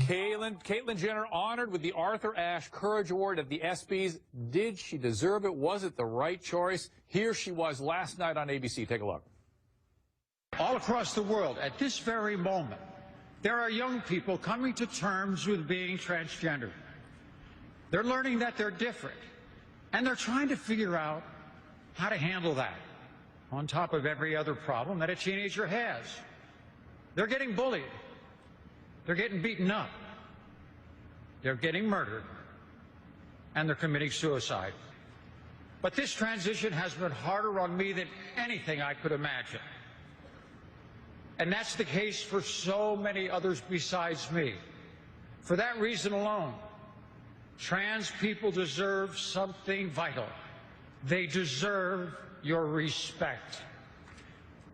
Caitlyn Jenner honored with the Arthur Ashe Courage Award at the ESPYs. Did she deserve it? Was it the right choice? Here she was last night on ABC. Take a look. All across the world, at this very moment, there are young people coming to terms with being transgender. They're learning that they're different, and they're trying to figure out how to handle that on top of every other problem that a teenager has. They're getting bullied. They're getting beaten up. They're getting murdered. And they're committing suicide. But this transition has been harder on me than anything I could imagine. And that's the case for so many others besides me. For that reason alone, trans people deserve something vital. They deserve your respect.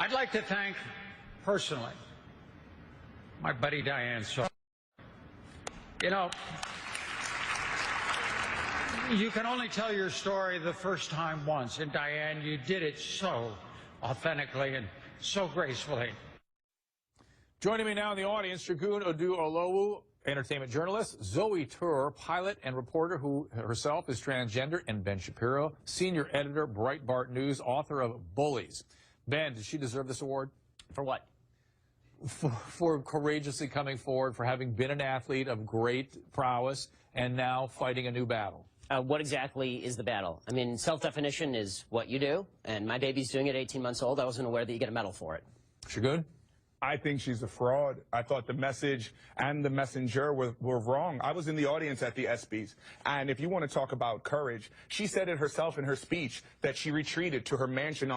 I'd like to thank, personally, my buddy Diane. So, you know, you can only tell your story the first time once, and Diane, you did it so authentically and so gracefully. Joining me now in the audience, Shagun Oduolowu, entertainment journalist, Zoey Tur, pilot and reporter who herself is transgender, and Ben Shapiro, senior editor, Breitbart News, author of Bullies. Ben, did she deserve this award? For what? For courageously coming forward, for having been an athlete of great prowess and now fighting a new battle. What exactly is the battle? I mean, self-definition is what you do, and my baby's doing it at 18 months old. I wasn't aware that you get a medal for it. Shagun? I think she's a fraud. I thought the message and the messenger were wrong. I was in the audience at the ESPYs, and if you want to talk about courage, she said it herself in her speech that she retreated to her mansion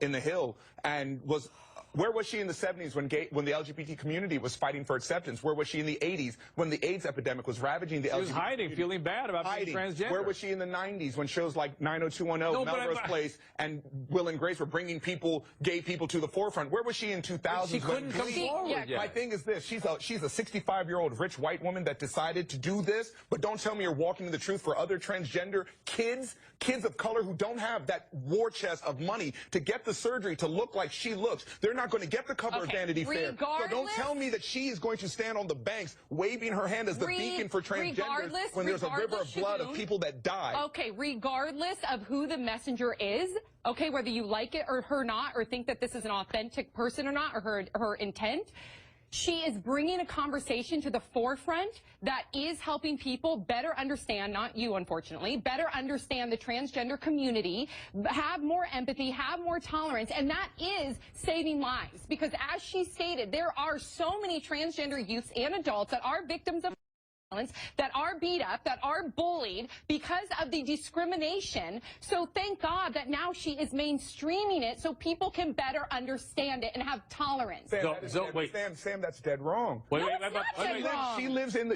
in the Hill and was... Where was she in the 70s when the LGBT community was fighting for acceptance? Where was she in the 80s when the AIDS epidemic was ravaging the LGBT community? She was hiding, feeling bad about being transgender. Where was she in the 90s when shows like 90210, Melrose Place, and Will and Grace were bringing gay people to the forefront? Where was she in 2000? She couldn't come forward yet. My thing is this, she's a 65-year-old rich white woman that decided to do this, but don't tell me you're walking in the truth for other transgender kids of color who don't have that war chest of money to get the surgery to look like she looks. They're not going to get the cover of Vanity Fair. So don't tell me that she is going to stand on the banks waving her hand as the beacon for transgenders when there's a river of blood of people that die. Okay, regardless of who the messenger is, okay, whether you like it or her not, or think that this is an authentic person or not, or her intent, she is bringing a conversation to the forefront that is helping people better understand, not you, unfortunately, better understand the transgender community, have more empathy, have more tolerance, and that is saving lives. Because as she stated, there are so many transgender youths and adults that are victims of violence, that are beat up, that are bullied because of the discrimination. So thank God that now she is mainstreaming it so people can better understand it and have tolerance. Sam, that's dead wrong. No, it's not dead wrong.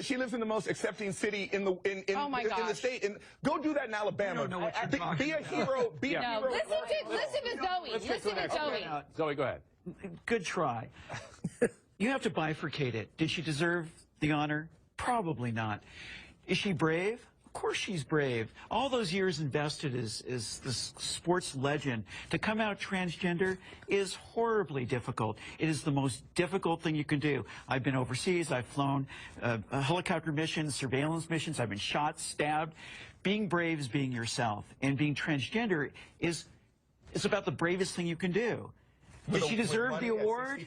She lives in the most accepting city in the state. And go do that in Alabama. Be a hero. Be a hero. Listen to Zoey. Listen to Zoey. Zoey, go ahead. Good try. You have to bifurcate it. Did she deserve the honor? Probably not. Is she brave? Of course she's brave. All those years invested as this sports legend. To come out transgender is horribly difficult. It is the most difficult thing you can do. I've been overseas. I've flown helicopter missions, surveillance missions. I've been shot, stabbed. Being brave is being yourself. And being transgender is about the bravest thing you can do. Did she deserve the award?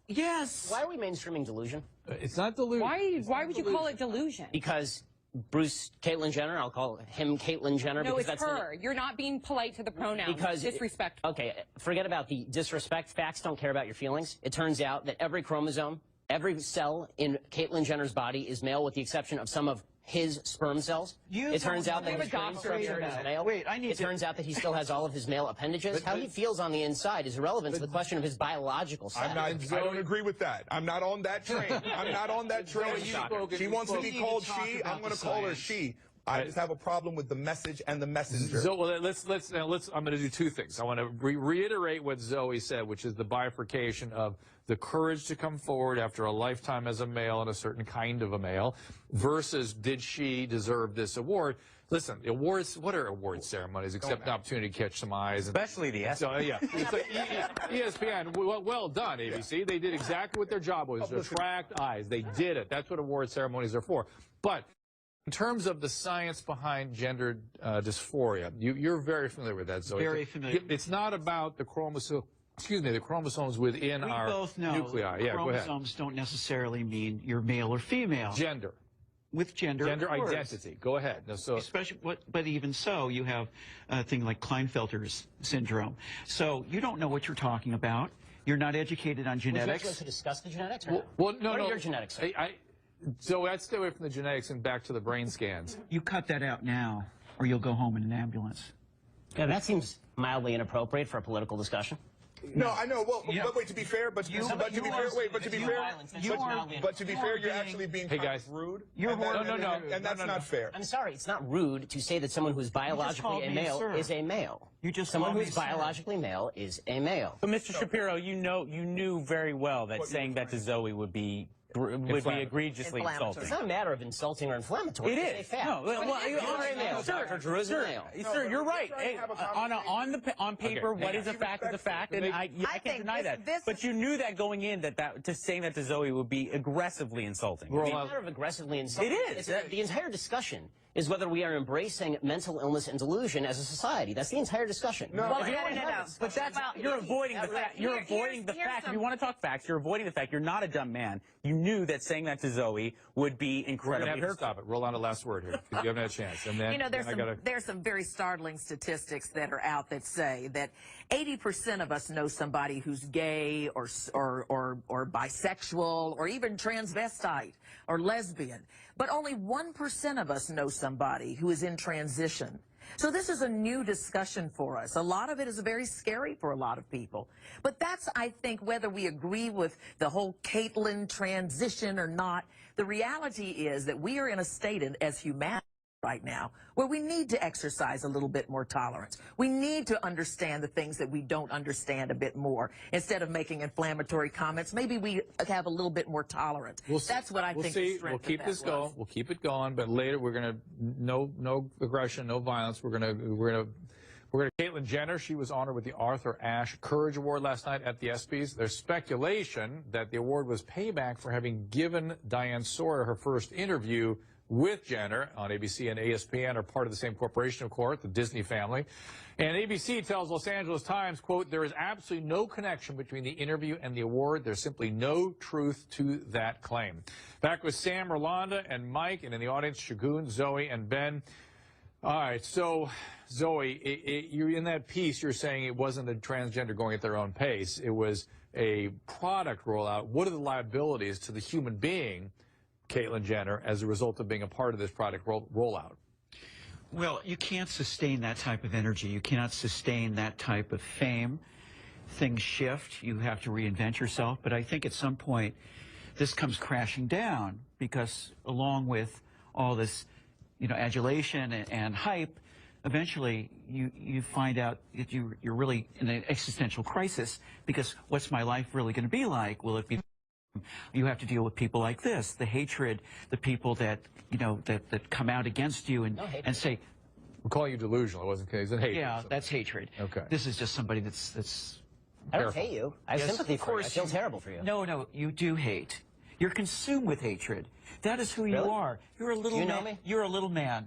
Yes. Why are we mainstreaming delusion? It's not delusion. Why would you call it delusion? Because Caitlyn Jenner, I'll call him Caitlyn Jenner. No, because it's her. You're not being polite to the pronouns. Because disrespectful. Okay, forget about the disrespect. Facts don't care about your feelings. It turns out that every chromosome, every cell in Caitlyn Jenner's body is male with the exception of some of his sperm cells. It turns out that his brain structure is male. It turns out that he still has all of his male appendages. How he feels on the inside is irrelevant to the question of his biological sex. I don't agree with that. I'm not on that train. I'm not on that train. She wants to be called she. I'm going to call her she. I just have a problem with the message and the messenger. So well, let's I'm going to do two things. I want to reiterate what Zoe said, which is the bifurcation of the courage to come forward after a lifetime as a male and a certain kind of a male versus did she deserve this award? Listen, the awards, what are award ceremonies except an opportunity to catch some eyes? Especially the ESPN. So, yeah. It's like ESPN, well done, ABC. Yeah. They did exactly what their job was, to attract eyes. They did it. That's what award ceremonies are for. But in terms of the science behind gender dysphoria, you're very familiar with that, Zoe. Very familiar. It's not about the the chromosomes within our both know nuclei. Yeah, go ahead. chromosomes don't necessarily mean you're male or female. Gender. With gender identity. Go ahead. No, so especially, but even so, you have a thing like Klinefelter's syndrome. So you don't know what you're talking about. You're not educated on genetics. Would you like to discuss the genetics? Or well, no, what no. are your genetics? So I'd stay away from the genetics and back to the brain scans. You cut that out now, or you'll go home in an ambulance. Yeah, that seems mildly inappropriate for a political discussion. No, I know. Well, but wait. To be fair, but to be fair, you're actually being rude. And that's not fair. I'm sorry, it's not rude to say that someone who's biologically a male is a male. Someone who's biologically male is a male. But Mr. Shapiro, you knew very well that saying that to Zoe would be egregiously insulting. It's not a matter of insulting or inflammatory. It is. is. No, well, you are a male. Dr. Drew is a male. Sir, you're right. On paper, what is a fact is a fact, and I can't deny that. But you knew that going in, that to saying that to Zoe would be aggressively insulting. It's not a matter of aggressively insulting. It is. The entire discussion is whether we are embracing mental illness and delusion as a society. That's the entire discussion. No. But that's you're avoiding the fact. You're avoiding the fact. If you want to talk facts, you're avoiding the fact. You're not a dumb man. You knew that saying that to Zoe would be incredibly hurtful. Stop it. Roll on the last word here, because you haven't had a chance. And then there's some very startling statistics that are out that say that 80% of us know somebody who's gay or bisexual or even transvestite or lesbian, but only 1% of us know somebody who is in transition. So this is a new discussion for us. A lot of it is very scary for a lot of people. But that's, I think, whether we agree with the whole Caitlyn transition or not, the reality is that we are in a state as humanity right now where we need to exercise a little bit more tolerance. We need to understand the things that we don't understand a bit more. Instead of making inflammatory comments, maybe we have a little bit more tolerance. That's what I think the strength We'll keep this going. We'll keep it going, but later we're going to no aggression, no violence. We're going to Caitlyn Jenner. She was honored with the Arthur Ashe Courage Award last night at the ESPYs. There's speculation that the award was payback for having given Diane Sawyer her first interview with Jenner on ABC and ESPN, are part of the same corporation, of course, the Disney family. And ABC tells Los Angeles Times, quote, there is absolutely no connection between the interview and the award. There's simply no truth to that claim. Back with Sam, Rolanda, and Mike, and in the audience, Shagun, Zoe, and Ben. All right, so, Zoe, you're in that piece, you're saying it wasn't a transgender going at their own pace. It was a product rollout. What are the liabilities to the human being, Caitlyn Jenner, as a result of being a part of this product rollout? Well, you can't sustain that type of energy. You cannot sustain that type of fame. Things shift. You have to reinvent yourself. But I think at some point this comes crashing down because along with all this, adulation and hype, eventually you find out that you're really in an existential crisis because what's my life really going to be like? Will it be... You have to deal with people like this, the hatred, the people that, that come out against you and say... We're calling you delusional. It wasn't because it's hatred. Yeah, that's hatred. Okay. This is just somebody that's I don't hate you. I have sympathy for you. I feel terrible for you. No, you do hate. You're consumed with hatred. That is who you are. You're a little man. Do you know me? You're a little man.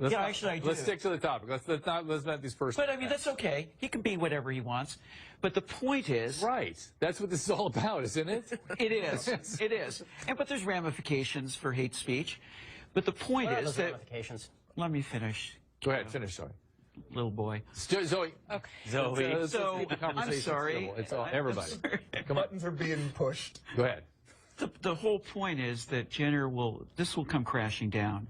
Actually, I do. Let's stick to the topic. Let's not these personal. But I mean, that's okay. He can be whatever he wants. But the point is... Right. That's what this is all about, isn't it? It is. It is. But there's ramifications for hate speech. But the point What are is those that... ramifications? Let me finish. Go ahead. Finish, Zoe. Little boy. Zoe. Okay. Zoe. So, I'm sorry. It's all everybody. Come on. Buttons are being pushed. Go ahead. The whole point is that Jenner this will come crashing down.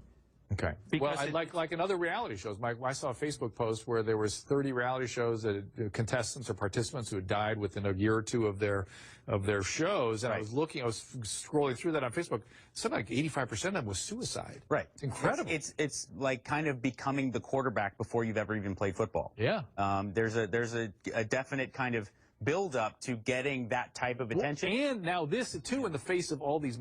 Okay. Well, like in other reality shows, I saw a Facebook post where there was 30 reality shows that contestants or participants who had died within a year or two of their shows, and I was scrolling through that on Facebook. Something like 85% of them was suicide. Right. It's incredible. It's like kind of becoming the quarterback before you've ever even played football. Yeah. There's a definite kind of build up to getting that type of attention. Well, and now this too, in the face of all these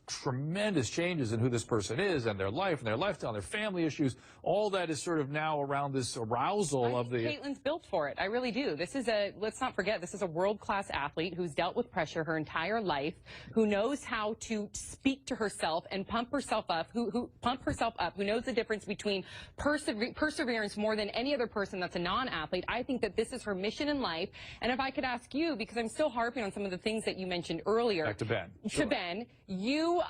tremendous changes in who this person is and their life and their lifestyle, and their family issues, all that is sort of now around this arousal of the. Caitlin's built for it. I really do. This is let's not forget, this is a world-class athlete who's dealt with pressure her entire life, who knows how to speak to herself and pump herself up, who knows the difference between perseverance more than any other person that's a non-athlete. I think that this is her mission in life. And if I could ask you, because I'm still harping on some of the things that you mentioned earlier. Back to Ben. To Ben, you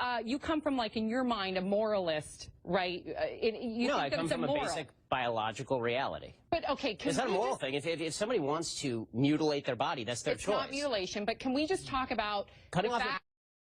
come from, like, in your mind, a moralist, right? No, I come from a basic biological reality. But okay, it's not a moral thing. If somebody wants to mutilate their body, that's their choice. It's not mutilation, but can we just talk about cutting off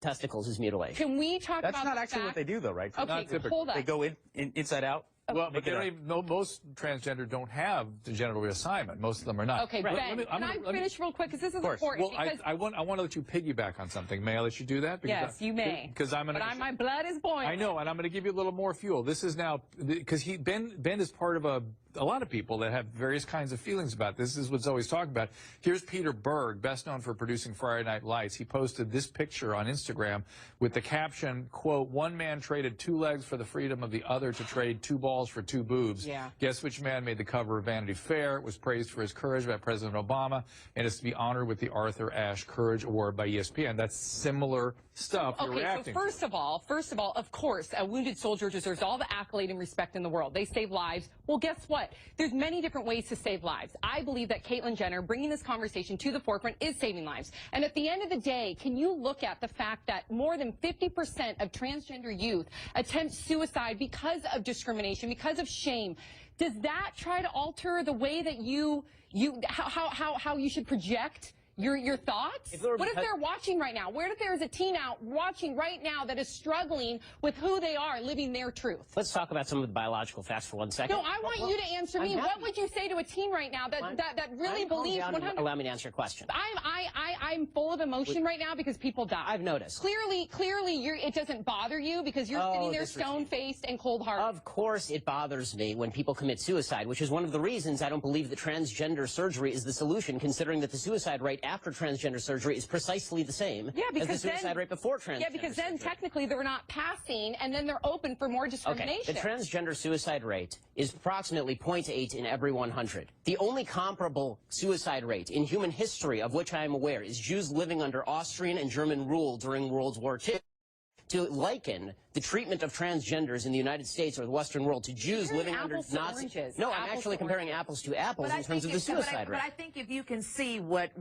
testicles is mutilation? Can we talk about that's not actually what they do, though, right? Okay, hold up. They go inside out. Well, but they don't even know, most transgender don't have the genital reassignment. Most of them are not. Okay, Ben, can I finish real quick? Because this is important. Well, I want to let you piggyback on something. May I let you do that? Yes, you may. Because my blood is boiling. I know, and I'm going to give you a little more fuel. This is now, because Ben is part of a lot of people that have various kinds of feelings about this. This is what Zoe's talking about. Here's Peter Berg, best known for producing Friday Night Lights. He posted this picture on Instagram with the caption, quote, "One man traded 2 legs for the freedom of the other to trade 2 balls for 2 boobs. Yeah. Guess which man made the cover of Vanity Fair? It was praised for his courage by President Obama and is to be honored with the Arthur Ashe Courage Award by ESPN." That's similar stuff you're reacting to. First of all, of course, a wounded soldier deserves all the accolade and respect in the world. They save lives. Well, guess what? There's many different ways to save lives. I believe that Caitlyn Jenner bringing this conversation to the forefront is saving lives. And at the end of the day, can you look at the fact that more than 50% of transgender youth attempt suicide because of discrimination, because of shame? Does that try to alter the way that how you should project your thoughts? What if they're watching right now? What if there's a teen out watching right now that is struggling with who they are, living their truth? Let's talk about some of the biological facts for 1 second. No, I want you to answer me. What would you say to a teen right now that really believes 100%? Allow me to answer your question. I'm full of emotion right now because people die. I've noticed. Clearly, it doesn't bother you because you're sitting there stone-faced and cold-hearted. Of course it bothers me when people commit suicide, which is one of the reasons I don't believe that transgender surgery is the solution, considering that the suicide rate after transgender surgery is precisely the same as the suicide rate before transgender Yeah, because then technically they're not passing, and then they're open for more discrimination. Okay. The transgender suicide rate is approximately 0.8 in every 100. The only comparable suicide rate in human history of which I am aware is Jews living under Austrian and German rule during World War II. To liken the treatment of transgenders in the United States or the Western world to Jews living under Nazi. No, I'm actually comparing apples to apples in terms of the suicide rate. But I think if you can see what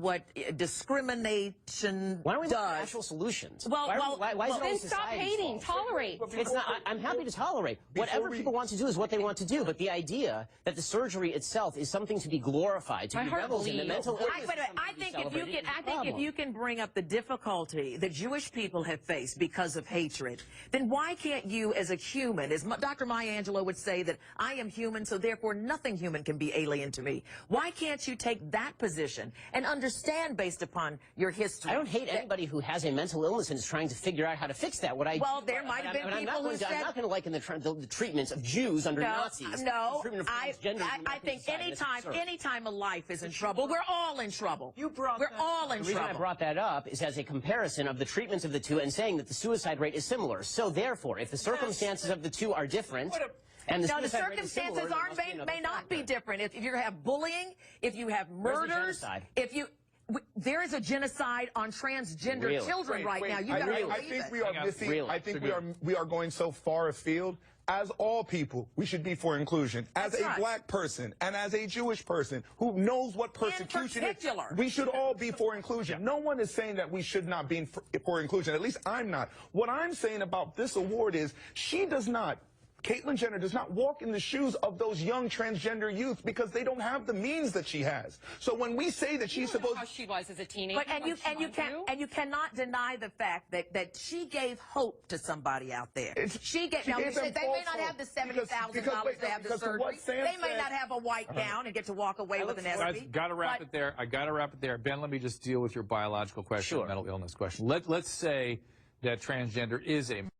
discrimination why don't we look at actual solutions? Why then stop hating, tolerate. It's not. I'm happy to tolerate. Whatever people want to do is what they want to do. But the idea that the surgery itself is something to be glorified, to be reveled in the mental illness. I think if you can bring up the difficulty that Jewish people have faced because of hatred, then why can't you as a human, as Dr. Maya Angelou would say, that I am human, so therefore nothing human can be alien to me? Why can't you take that position and understand based upon your history? I don't hate anybody who has a mental illness and is trying to figure out how to fix that. There might have been people who said... I'm not going to liken the treatments of Jews under Nazis. No, I think anytime a life is in trouble, we're all in trouble. We're all in trouble. The reason I brought that up is as a comparison of the treatments of the two and saying that the suicide rate is similar. So therefore, if the circumstances of the two are different, and the circumstances may not be different. If you have bullying, if you have murders, there is a genocide on transgender children right now. You gotta I think we are missing. I think we are going so far afield. As all people, we should be for inclusion. As a black person and as a Jewish person who knows what persecution is, we should all be for inclusion. No one is saying that we should not be for inclusion. At least I'm not. What I'm saying about this award is she does not Caitlyn Jenner does not walk in the shoes of those young transgender youth because they don't have the means that she has. So when we say that she's supposed, how she was as a teenager, But you cannot deny the fact that she gave hope to somebody out there. She gave them they may not have the $70,000 to have the surgery. They may not have a white gown and get to walk away with an SB. Guys, got to wrap it there. I got to wrap it there. Ben, let me just deal with your biological question, Sure. mental illness question. Let's say that transgender is a mental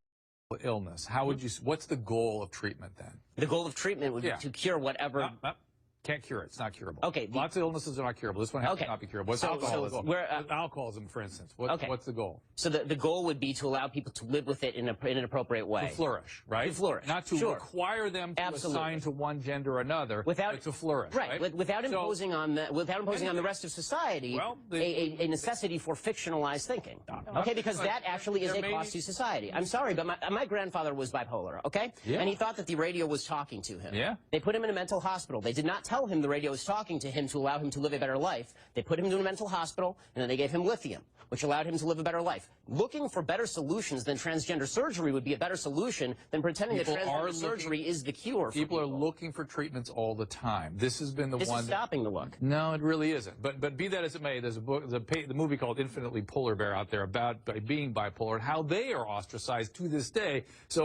illness. How would you? What's the goal of treatment then? The goal of treatment would be to cure whatever. Can't cure it. It's not curable. Okay. Lots of illnesses are not curable. This one has to not be curable. What's alcoholism? Alcoholism, for instance. What's the goal? So the goal would be to allow people to live with it in an appropriate way. To flourish, right? To flourish. Not to require them to assign to one gender or another, but to flourish. Right. Without imposing on the rest of society a necessity for fictionalized thinking. Okay, because that actually is a cost to society. I'm sorry, but my grandfather was bipolar, okay? Yeah. And he thought that the radio was talking to him. Yeah. They put him in a mental hospital. They did not tell him the radio was talking to him to allow him to live a better life. They put him to a mental hospital, and then they gave him lithium, which allowed him to live a better life. Looking for better solutions than transgender surgery would be a better solution than pretending that transgender surgery is the cure for people. People are looking for treatments all the time. This has been the one. This is stopping the look. No, it really isn't. But be that as it may, there's the movie called Infinitely Polar Bear out there about being bipolar and how they are ostracized to this day. So